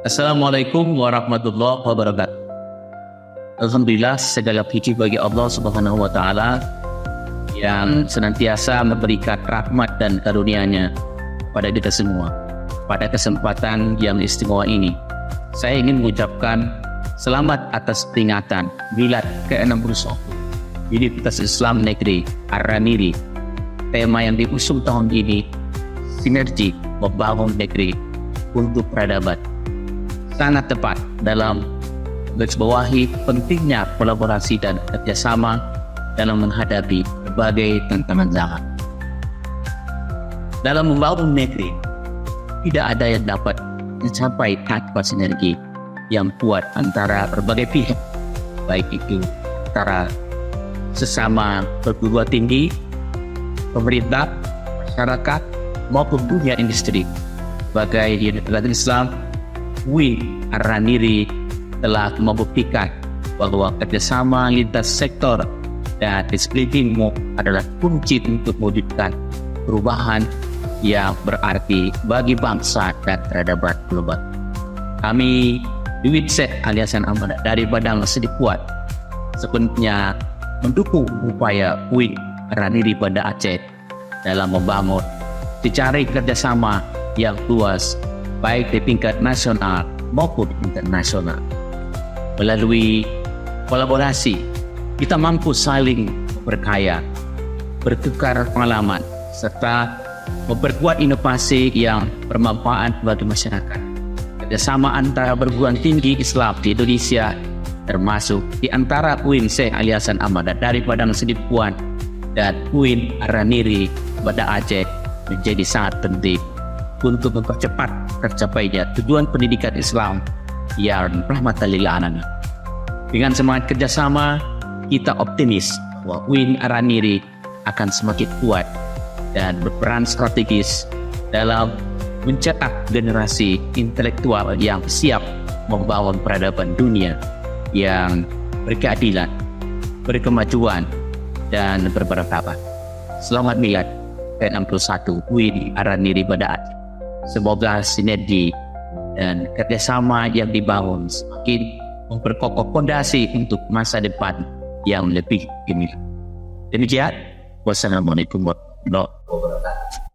Assalamualaikum warahmatullahi wabarakatuh. Alhamdulillah, segala puji bagi Allah Subhanahu wa Ta'ala yang senantiasa memberikan rahmat dan karunia-Nya pada kita semua. Pada kesempatan yang istimewa ini, saya ingin mengucapkan selamat atas peringatan Milad ke-61 Universitas Islam Negeri Ar-Raniri. Tema yang diusung tahun ini, sinergi membangun negeri untuk peradaban, sangat tepat dalam menggarisbawahi pentingnya kolaborasi dan kerjasama dalam menghadapi berbagai tantangan zaman. Dalam membangun negeri, tidak ada yang dapat mencapai tanpa sinergi yang kuat antara berbagai pihak, baik itu antara sesama perguruan tinggi, pemerintah, masyarakat, maupun dunia industri. Sebagai Universitas Islam, UIN Ar-Raniri telah membuktikan bahwa kerjasama lintas sektor dan disiplin ilmu adalah kunci untuk mewujudkan perubahan yang berarti bagi bangsa dan peradaban global. Kami di Witset Aliasan Amanah dari Badan Studi Kuat sepenuhnya mendukung upaya UIN Ar-Raniri Banda Aceh dalam membangun jejaring kerjasama yang luas baik di tingkat nasional maupun internasional. Melalui kolaborasi, kita mampu saling berkaya, bertukar pengalaman, serta memperkuat inovasi yang bermanfaat bagi masyarakat. Kerjasama antara perguruan tinggi Islam di Indonesia, termasuk di antara UIN Syekh Ali Hasan Ahmad dari Padang Sidikuan dan UIN Ar-Raniri Banda Aceh, menjadi sangat penting untuk mempercepat tercapainya tujuan pendidikan Islam yang rahmatan lil alamin. Dengan semangat kerjasama, kita optimis bahwa UIN Ar-Raniri akan semakin kuat dan berperan strategis dalam mencetak generasi intelektual yang siap membangun peradaban dunia yang berkeadilan, berkemajuan, dan bermartabat. Selamat Milad ke-61 UIN Ar-Raniri Banda Aceh. Semoga sinergi dan kerjasama yang dibangun semakin memperkokoh fondasi untuk masa depan yang lebih gemilang. Demikian, wassalamualaikum warahmatullahi wabarakatuh.